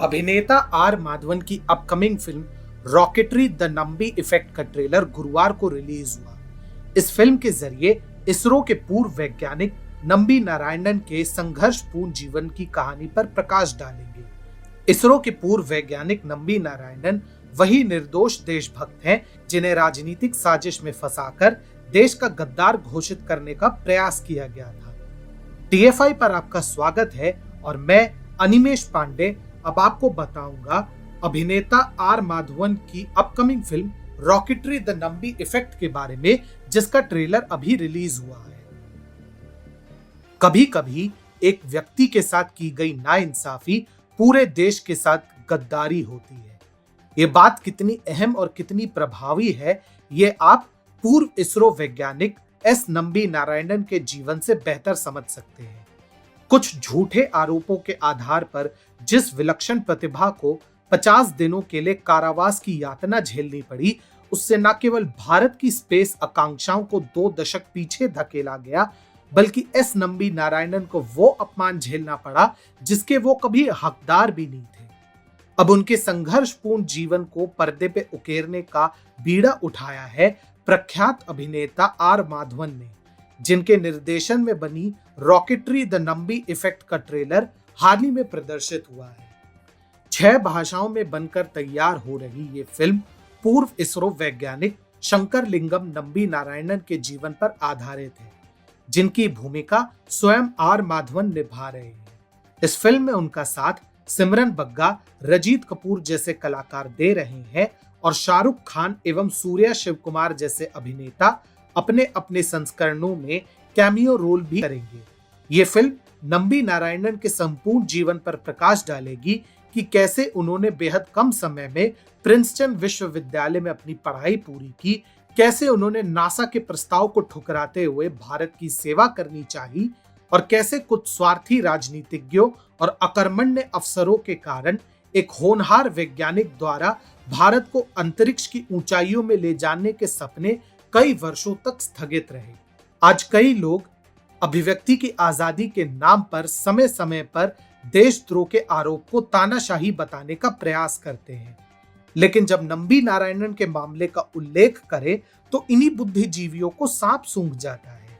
अभिनेता आर माधवन की upcoming film rocketry the Nambi effect का ट्रेलर गुरुवार को रिलीज हुआ। इस फिल्म के जरिए इसरो के पूर्व वैज्ञानिक नंबी नारायणन के संघर्षपूर्ण जीवन की कहानी पर प्रकाश डालेंगे। इसरो के पूर्व वैज्ञानिक नंबी नारायणन वही निर्दोष देशभक्त हैं जिन्हें राजनीतिक साजिश में फंसाकर देश का गद्दार घोषित करने का प्रयास किया गया था। TFI पर आपका स्वागत है और मैं अनिमेश पांडे अब आपको बताऊंगा अभिनेता आर माधवन की upcoming film rocketry the Nambi effect के बारे में, जिसका ट्रेलर अभी रिलीज हुआ है। कभी कभी एक व्यक्ति के साथ की गई नाइंसाफी पूरे देश के साथ गद्दारी होती है। ये बात कितनी अहम और कितनी प्रभावी है, ये आप पूर्व इसरो वैज्ञानिक एस नंबी नारायणन के जीवन से बेहतर समझ सकते हैं। कुछ झूठे आरोपों के आधार पर जिस विलक्षण प्रतिभा को 50 दिनों के लिए कारावास की यातना झेलनी पड़ी, उससे न केवल भारत की स्पेस आकांक्षाओं को 2 दशक पीछे धकेला गया, बल्कि एस नंबी नारायणन को वो अपमान झेलना पड़ा जिसके वो कभी हकदार भी नहीं थे। अब उनके संघर्षपूर्ण जीवन को पर्दे पे उकेरने का बीड़ा उठाया है प्रख्यात अभिनेता आर माधवन ने, जिनके निर्देशन में बनी रॉकेटरी द नंबी इफेक्ट का ट्रेलर हाल ही में प्रदर्शित हुआ है। 6 भाषाओं में बनकर तैयार हो रही ये फिल्म पूर्व इसरो वैज्ञानिक शंकरलिंगम नंबी नारायणन के जीवन पर आधारित है, जिनकी भूमिका स्वयं आर माधवन निभा रहे हैं। इस फिल्म में उनका साथ सिमरन बग्गा, रजीत कपूर जैसे कलाकार दे रहे हैं और शाहरुख खान एवं सूर्या शिव कुमार जैसे अभिनेता अपने अपने संस्करणों में कैमियो रोल भी करेंगे। ये फिल्म नंबी नारायणन के संपूर्ण जीवन पर प्रकाश डालेगी कि कैसे उन्होंने बेहद कम समय में प्रिंसटन विश्वविद्यालय में अपनी पढ़ाई पूरी की, कैसे उन्होंने नासा के प्रस्ताव को ठुकराते हुए भारत की सेवा करनी चाहिए और कैसे कुछ स्वार्थी राजनीतिज्ञों और अकर्मण्य अफसरों के कारण एक होनहार वैज्ञानिक द्वारा भारत को अंतरिक्ष की ऊंचाइयों में ले जाने के सपने कई वर्षों तक स्थगित रहे। आज कई लोग अभिव्यक्ति की आजादी के नाम पर समय समय पर देशद्रोह के आरोप को तानाशाही बताने का प्रयास करते हैं, लेकिन जब नंबी नारायणन के मामले का उल्लेख करें तो इन्हीं बुद्धिजीवियों को सांप सूंघ जाता है।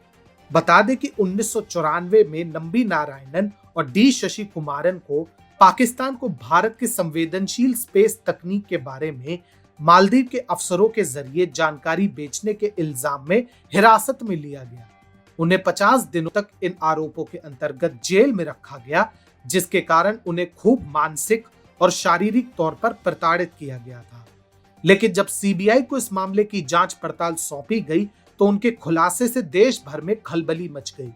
बता दें कि 1994 में नंबी नारायणन और डी शशि कुमारन को पाकिस्तान को भारत के संवेदनशील स्पेस तकनीक के बारे में मालदीव के अफसरों के जरिए जानकारी बेचने के इल्जाम में हिरासत में लिया गया। उन्हें 50 दिनों तक इन आरोपों के अंतर्गत जेल में रखा गया, जिसके कारण उन्हें खूब मानसिक और शारीरिक तौर पर प्रताड़ित किया गया था। लेकिन जब CBI को इस मामले की जांच पड़ताल सौंपी गई तो उनके खुलासे से देश भर में खलबली मच गई।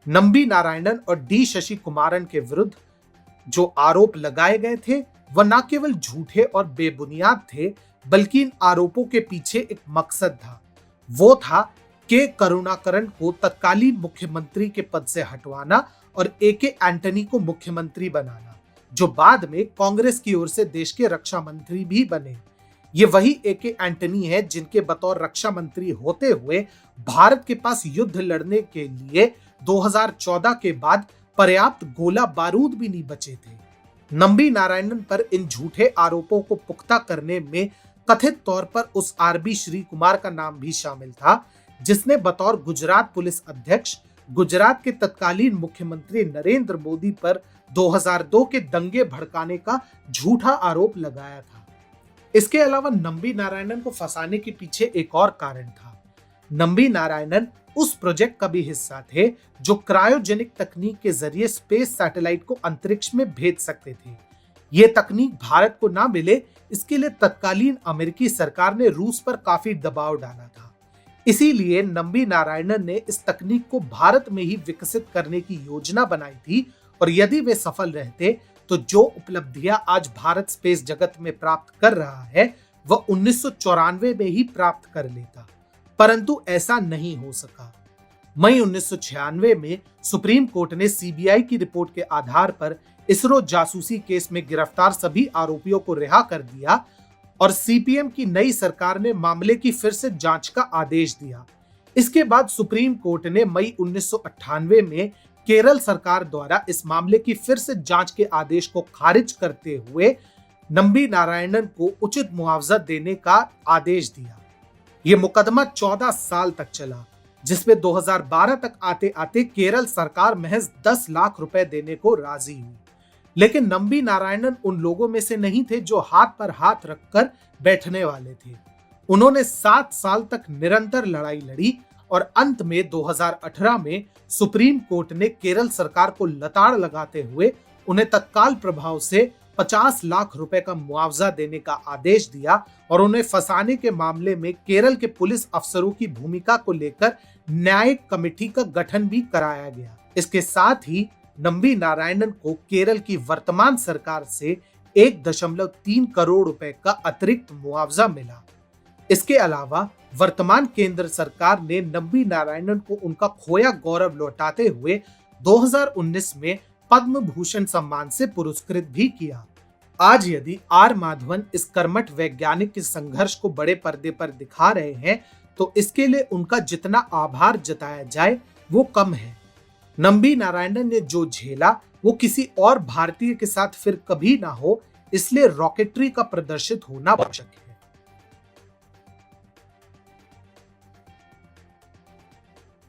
नंबी नारायणन और डी शशि कुमारन के विरुद्ध जो आरोप लगाए गए थे वह न केवल झूठे और बेबुनियाद थे, बल्कि इन आरोपों के पीछे एक मकसद था। वो था के करुणाकरण को तत्कालीन मुख्यमंत्री के पद से हटवाना और AK एंटनी को मुख्यमंत्री बनाना, जो बाद में कांग्रेस की ओर से देश के रक्षा मंत्री भी बने। ये वही AK एंटनी है जिनके बतौर रक्षा मंत्री होते हुए भारत के पास युद्ध लड़ने के लिए 2014 के बाद पर्याप्त गोला बारूद भी नहीं बचे थे। नंबी नारायणन पर इन झूठे आरोपों को पुख्ता करने में कथित तौर पर उस RB श्री कुमार का नाम भी शामिल था, जिसने बतौर गुजरात पुलिस अध्यक्ष गुजरात के तत्कालीन मुख्यमंत्री नरेंद्र मोदी पर 2002 के दंगे भड़काने का झूठा आरोप लगाया था। इसके अलावा नंबी नारायणन को फंसाने के पीछे एक और कारण था। नंबी नारायणन उस प्रोजेक्ट का भी हिस्सा थे जो क्रायोजेनिक तकनीक के जरिए स्पेस सैटेलाइट को अंतरिक्ष में भेज सकते थे। ये तकनीक भारत को ना मिले, इसके लिए तत्कालीन अमेरिकी सरकार ने रूस पर काफी दबाव डाला था। इसीलिए नंबी नारायणन ने इस तकनीक को भारत में ही विकसित करने की योजना बनाई थी और यदि वे सफल रहते तो जो उपलब्धियां आज भारत स्पेस जगत में प्राप्त कर रहा है वह 1994 में ही प्राप्त कर लेता, परंतु ऐसा नहीं हो सका। मई 1996 में सुप्रीम कोर्ट ने CBI की रिपोर्ट के आधार पर इसरो जासूसी केस में गिरफ्तार सभी आरोपियों को रिहा कर दिया और CPM की नई सरकार ने मामले की फिर से जांच का आदेश दिया। इसके बाद सुप्रीम कोर्ट ने मई 1998 में केरल सरकार द्वारा इस मामले की फिर से जांच के आदेश को खारिज करते हुए नंबी नारायणन को उचित मुआवजा देने का आदेश दिया। यह मुकदमा 14 साल तक चला, जिसमें 2012 तक आते आते केरल सरकार महज 10 लाख रुपए देने को राजी हुई। लेकिन नंबी नारायणन उन लोगों में से नहीं थे जो हाथ पर हाथ रखकर बैठने वाले थे। उन्होंने 7 साल तक निरंतर लड़ाई लड़ी और अंत में 2018 में सुप्रीम कोर्ट ने केरल सरकार को लताड़ लगाते हुए उन्हें तत्काल प्रभाव से 50 लाख रुपए का मुआवजा देने का आदेश दिया और उन्हें फंसाने के मामले में केरल के पुलिस अफसरों की भूमिका को लेकर न्यायिक कमेटी का गठन भी कराया गया। इसके साथ ही नंबी नारायणन को केरल की वर्तमान सरकार से 1.3 करोड़ रुपए का अतिरिक्त मुआवजा मिला। इसके अलावा वर्तमान केंद्र सरकार ने नंबी नारायणन को उनका खोया गौरव लौटाते हुए 2019 में पद्म भूषण सम्मान से पुरस्कृत भी किया। आज यदि आर माधवन इस कर्मठ वैज्ञानिक के संघर्ष को बड़े पर्दे पर दिखा रहे हैं तो इसके लिए उनका जितना आभार जताया जाए वो कम है। नंबी नारायणन ने जो झेला वो किसी और भारतीय के साथ फिर कभी ना हो, इसलिए रॉकेटरी का प्रदर्शित होना आवश्यक है।